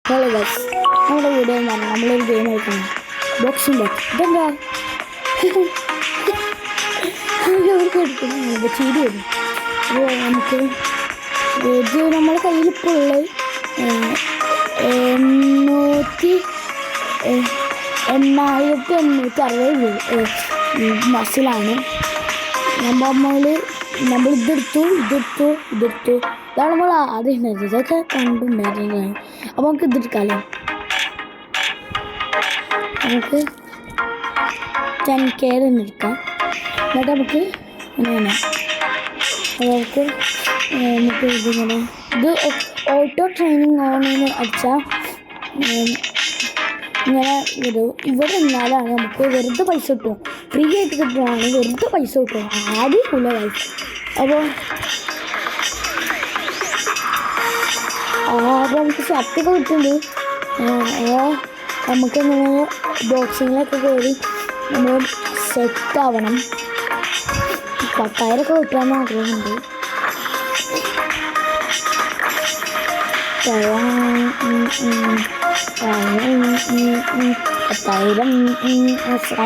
Hello guys, നമ്മുടെ video എന്ന് പറഞ്ഞാൽ നമ്മളൊരു ഗെയിം കളിക്കണം. ബോക്സിംഗ് ബോക്സ് ഇതെന്താ അവർക്ക് എടുക്കണം ചീടി വരും. അപ്പോൾ നമുക്ക് ഇത് നമ്മുടെ കയ്യിലിപ്പോൾ ഉള്ള 8860 മസിലാണ്. നമ്മൾ ഇതെടുത്തു. ഇതാണ് നമ്മൾ ആദ്യം ഉണ്ടായിരുന്നത്. ഇതൊക്കെ കണ്ടുണ്ടായിരുന്നതാണ്. അപ്പോൾ നമുക്ക് ഇതെടുക്കാമല്ലോ. നമുക്ക് 10K എടുക്കാം. എന്നിട്ട് നമുക്ക് ഇങ്ങനെ ഇതിങ്ങനെ ഇത് ഓട്ടോ ട്രെയിനിങ് ഓണെന്ന് അടിച്ചാൽ ഇങ്ങനെ വരും. ഇവിടെ നിന്നാലാണ് നമുക്ക് വെറുതെ പൈസ കിട്ടും. ഫ്രീ ആയിട്ട് കിട്ടുകയാണെങ്കിൽ വെറുതെ പൈസ കിട്ടും. ആദ്യം ഉള്ള പൈസ. അപ്പോൾ നമുക്ക് ഷർട്ടൊക്കെ കിട്ടുന്നുണ്ട്. നമുക്കിങ്ങനെ ബോക്സിങ്ങിലൊക്കെ കയറി നമ്മൾ സെറ്റാവണം. 10,000 കിട്ടാൻ ആഗ്രഹമുണ്ട്. 10,000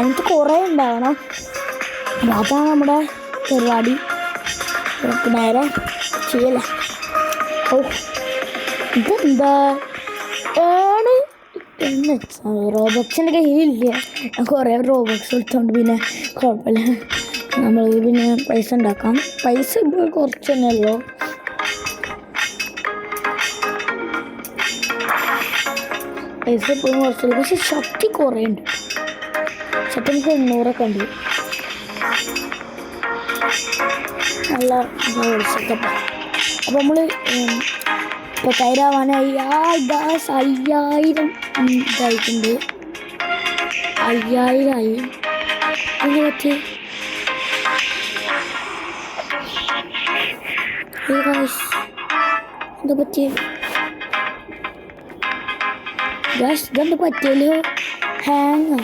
എനിക്ക് കുറേ ഉണ്ടാവണം. അതാണ് നമ്മുടെ പരിപാടി. നേരെ ചെയ്യല്ലേ. ഓ ഇതെന്താ റോബോക്സിൻ്റെ കയ്യിലില്ല. ഞാൻ കുറേ റോബോക്സ് എടുത്തോണ്ട് പിന്നെ കുഴപ്പമില്ല. നമ്മൾ പിന്നെ പൈസ ഉണ്ടാക്കാം. പൈസ ഇപ്പോൾ കുറച്ച് തന്നെ ഉള്ളൂ. പൈസ ഇപ്പോഴും കുറച്ചുള്ളൂ. പക്ഷെ ശക്തി കുറേ ഉണ്ട്. ശക്തി നമുക്ക് 800 ഉണ്ട്. നല്ല സെറ്റപ്പ്. അപ്പോൾ നമ്മൾ 10,000 ആവാനായി. 5000 ഇതായിട്ടുണ്ട്. 5000 ആയി. അതിനെ പറ്റി എന്താ പറ്റി ഇതെന്ത് പറ്റിയല്ലോ? ഹാങ്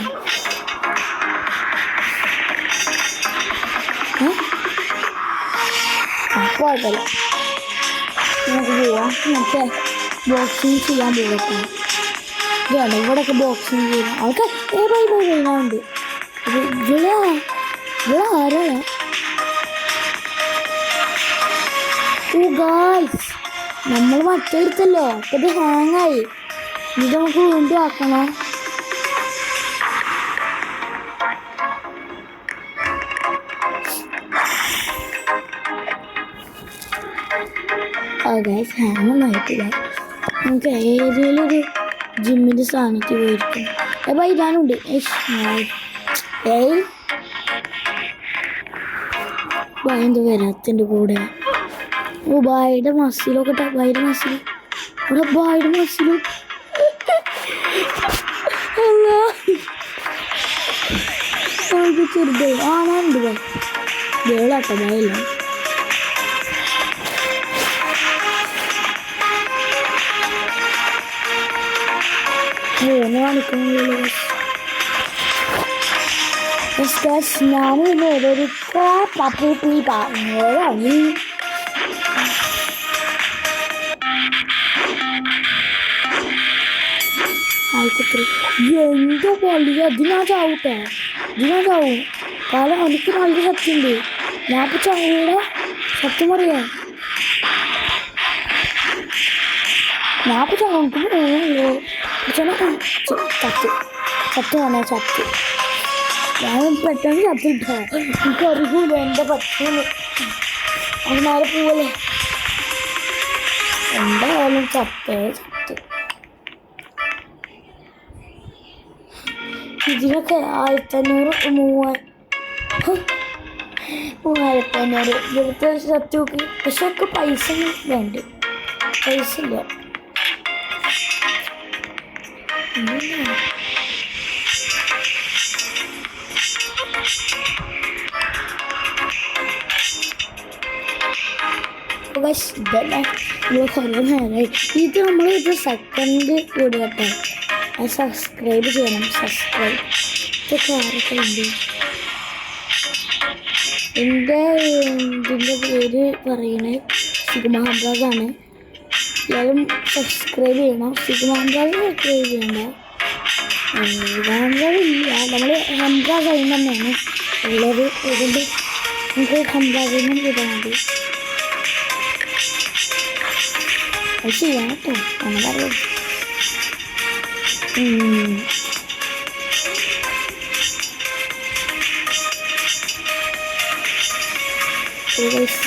കുഴപ്പമില്ല. നമുക്ക് പോവാം. മറ്റേ ബോക്സിങ് ചെയ്യാൻ പോകട്ടെ. ഇതാണ് ഇവിടെയൊക്കെ ബോക്സിങ് ചെയ്യാം. ആൾക്കാർ കഴിഞ്ഞാണ്ട്. അപ്പോൾ ഇവിടെ ആരാ? ഓ ഗായ്സ്, നമ്മൾ മറ്റേ എടുത്തല്ലോ. അപ്പോൾ ഇത് ഹാങ്ങായി. ഇത് നമുക്ക് വീണ്ടും ആക്കണം. ഗൈസ് ഹാങ്ങൊന്നും ആയിട്ടില്ല. നമുക്ക് ഏതെങ്കിലും ഒരു ജിമ്മിൻ്റെ സ്ഥാനത്ത് പോയിരിക്കും. അപ്പോൾ ഇടാനുണ്ട്. ബായിൻ്റെ വരാത്തിൻ്റെ കൂടെ. ഓ ബായിയുടെ മസിലൊക്കെ ഇട്ടാ. ബായിയുടെ മസിൽ ഇവിടെ. ബായിയുടെ മസിലും നമുക്ക് ചെറുത് ആണുണ്ട്. ബായ് വേളാട്ടോ. ബായില്ല കാണിക്കുന്നുള്ളൂ. ഞാനും ഓരോരു പപ്പി പറഞ്ഞതാണ്. എന്തോ കളി. അതിനാ ചാവട്ടെ. ചാവും. കാരണം എനിക്ക് നല്ല ശക്തിയുണ്ട്. ഞാൻ ഇപ്പം ചാവൂടെ. സത്യം പറയാ. ഞാൻ ഇപ്പം ചാവുമ്പോൾ പോകുന്നുള്ളൂ. ചത്ത് ഞാൻ പെട്ടെന്ന് ചത്തിട്ടോ. എനിക്ക് അറിയില്ല എൻ്റെ പറ്റുന്നു. അത് നേരെ പോവല്ലേ. എന്തായാലും ചത്ത്. ഇതിനൊക്കെ 1500 ഇവിടുത്തെ ചത്ത് നോക്കി. പക്ഷെ ഒക്കെ പൈസ വേണ്ട. പൈസ ഇല്ല. ഇതല്ലേ നമ്മൾ കുറേ നേരമായി. ഇത് നമ്മളിത് സെക്കൻഡ് വീഡിയോ കേട്ടോ. അത് സബ്സ്ക്രൈബ് ചെയ്യണം. സബ്സ്ക്രൈബ് ഇതൊക്കെ ആരൊക്കെ ഉണ്ട്. ഇതിൻ്റെ പേര് പറയുന്നത് സിഗ്മ ഹബ്ബാഗാണ്. എല്ലാവരും സബ്സ്ക്രൈബ് ചെയ്യണം. സിഗ്മാൻഡാൽ സബ്സ്ക്രൈബ് ചെയ്യണ്ട. ഇല്ല, നമ്മൾ ഹംസ സൈൻ തന്നെയാണ് ഉള്ളത്. അതുകൊണ്ട് നമുക്ക് ഹംസ സൈനും ചെയ്താൽ മതി. അത് ചെയ്യാം കേട്ടോ, അങ്ങനെ അറിയാം.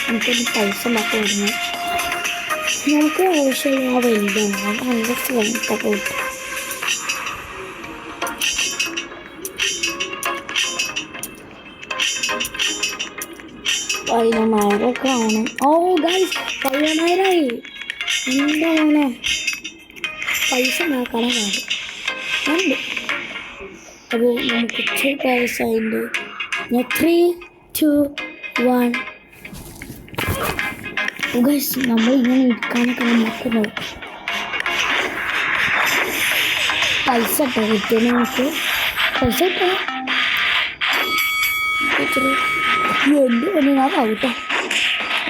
നമുക്കൊന്ന് പൈസ ഉണ്ടാക്കാൻ വരുന്നു. നമുക്ക് ആവശ്യമുള്ള വലുതാണ്. നല്ല സ്ട്രെങ്ത്തൊക്കെ കിട്ടും. പതിനൊന്നായിരമൊക്കെ ആണ്. ഓ ഗൈസ്, 10,000ആയി. എന്താണ് പൈസ ഉണ്ടാക്കാനേ കാര്യം ഉണ്ട്. അപ്പോൾ നമുക്ക് ഇച്ചിരി പൈസ ഉണ്ട്. ഞാൻ 3, 2, 1. ഗൈസ്, നമ്മൾ ഇങ്ങനെ ഇരിക്കാനൊക്കെ നോക്കുന്നത് പൈസ ഇട്ടോ കിട്ടിയത്. നമുക്ക് പൈസ കിട്ടാം. എന്ത് പണിയാവും കേട്ടോ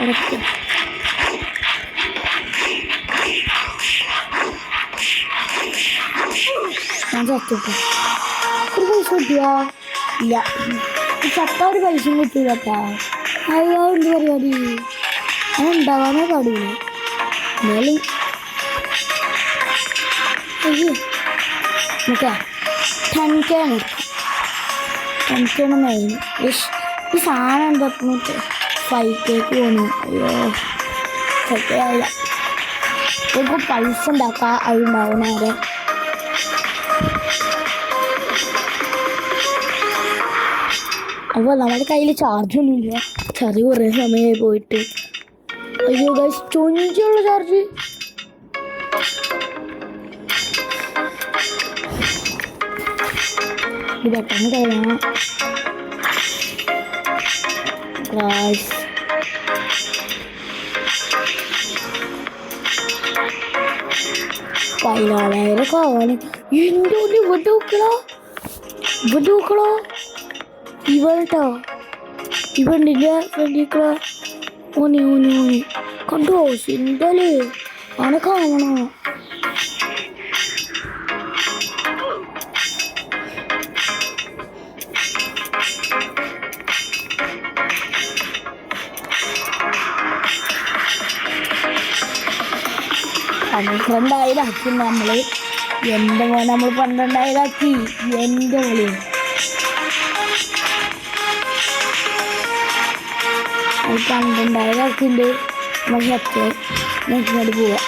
ഉറപ്പ്. ഞാൻ ചത്തിട്ടോ. ഒരു പൈസ കിട്ടിയാ ഇല്ല. ചത്ത ഒരു പൈസയും കിട്ടില്ല കേട്ടാ. അയ്യോ, എന്ത് പരിപാടി, അങ്ങനെ ഉണ്ടാവാനേ പാടില്ല. എന്നാലും നോക്കാം. 10K ആണ്. 10K ആണ് മെയിൻ. ഈ സാധനം എന്താ 5Kക്ക് പോണു. അയ്യോ, സെറ്റായില്ല. നമുക്ക് പൈസ ഉണ്ടാക്കാം. അതുണ്ടാവും നേരെ. അപ്പോൾ നമ്മുടെ കയ്യിൽ ചാർജൊന്നുമില്ല. ചാർജ് കുറേ സമയമായി പോയിട്ട്. അയ്യോ ഗൈസ്, 20 ചാർജ്. ഇത് പെട്ടെന്ന് കഴിയണം ഗൈസ്. പതിനാലായിരം ആവാണ്. എൻ്റെ ഉള്ളിൽ ഇവിടെ നോക്കളോ ഇവട്ടോ. ഇവണ്ടിൻ്റെ ഫ്രണ്ടിക്കളോ. ഓനി കണ്ടോ സിന്തല് ആണ് കാണണോ. പന്ത്രണ്ടായിരമാക്കി നമ്മൾ. എൻ്റെ മോനെ നമ്മൾ 12,000 എൻ്റെ മോളി. അത് 12,000 നമ്മൾ ഷർട്ട് നെറ്റിനോട് പോവാം.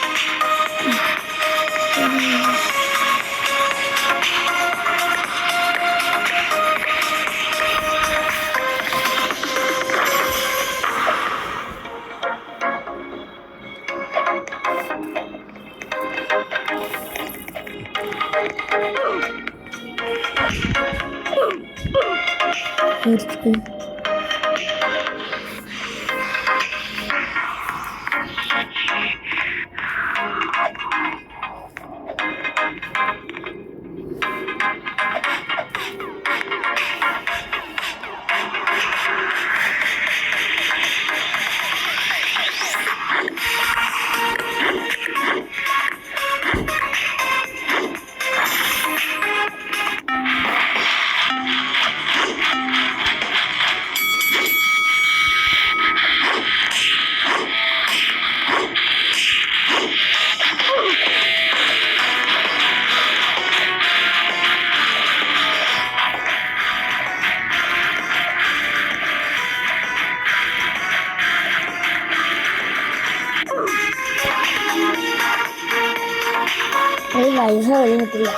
പൈസ കഴിഞ്ഞിട്ടില്ല.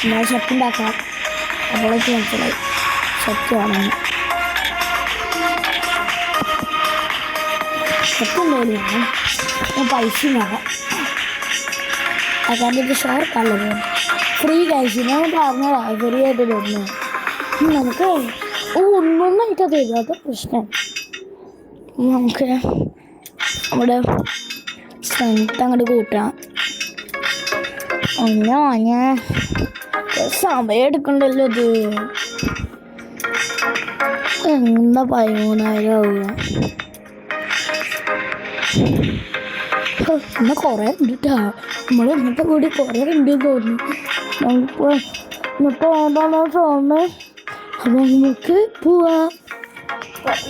എന്നാൽ ഷർട്ട് ഉണ്ടാക്കാം. അപ്പോഴേക്ക് മനസ്സിലായി ഷർട്ട് വേണമെന്ന്. ഷർട്ട് എന്തായാലും ഞാൻ പൈസ നോക്കാം. കാരണം ഇത് ഷോർട്ടല്ലേ ഫ്രീ കഴിച്ചു. ഞാൻ പറഞ്ഞതാ ഫ്രീ ആയിട്ട് തരുന്നു. നമുക്ക് ഒന്നൊന്നായിട്ടാ തരുന്നത് പ്രശ്നം. നമുക്ക് നമ്മുടെ സ്ട്രെങ്ത് അങ്ങോട്ട് കൂട്ടാം. ഞാൻ സമയം എടുക്കണ്ടല്ലോ. ഇത് എന്താ 13,000 ആവുക. പിന്നെ കുറേ ഉണ്ട് കേട്ടോ. നമ്മൾ ഇന്നത്തെ കൂടി കുറേ ഉണ്ട് തോന്നുന്നു. നമുക്കിപ്പോൾ ഇന്നത്തെ ഏതാണോ തോന്നുന്നത്. അപ്പോൾ നമുക്ക് പോവാം.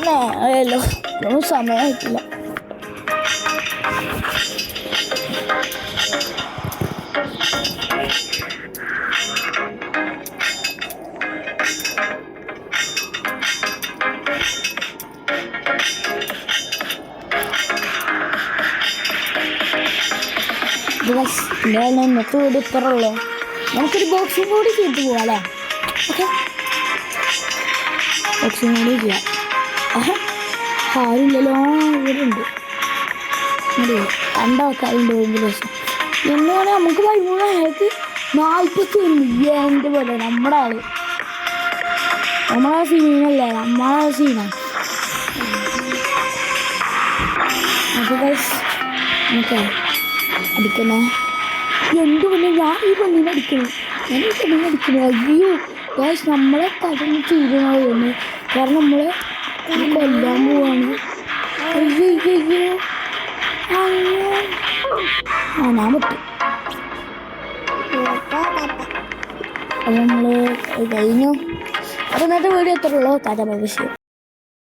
നേരമല്ലോ, ഒന്നും സമയമായിട്ടില്ല. ഇന്നത്തെ വീട് ഇപ്പറല്ലോ. നമുക്കൊരു ബോക്സിങ് കൂടി ചെയ്തിട്ട് പോവാം അല്ലേ? ഓക്കെ, ബോക്സിങ് കൂടി ചെയ്യാം. ആരുമില്ലല്ലോ, ഇവിടെ ഉണ്ട്. രണ്ടാൾക്കാരുണ്ട്. 1 ലക്ഷം എന്നാണ് നമുക്ക് 13,041 എൻ്റെ പോലെ. നമ്മുടെ ആള്, നമ്മളെ സീനല്ലേ, നമ്മളെ സീനാണ്. അപ്പോൾ ഓക്കെ അടിക്കണേ. എന്ത് പിന്നെ ഞാൻ ഈ പെണ്ണിനെ അടിക്കണം, ഞാൻ ഈ പെണ്ണിനെ അടിക്കണം. അയ്യോ ഗൈസ്, നമ്മളെ കടന്ന് തീരുമാനമാണ്. കാരണം നമ്മളെ കൊല്ലാൻ പോവാണ്. അയ്യോ അയ്യോ അയ്യോ, ഞാൻ പറ്റും. അപ്പോൾ നമ്മൾ കഴിഞ്ഞു. അപ്പോൾ ഇന്നത്തെ വീഡിയോ എത്ര ഉള്ളൂ. താറ്റാ ബൈ.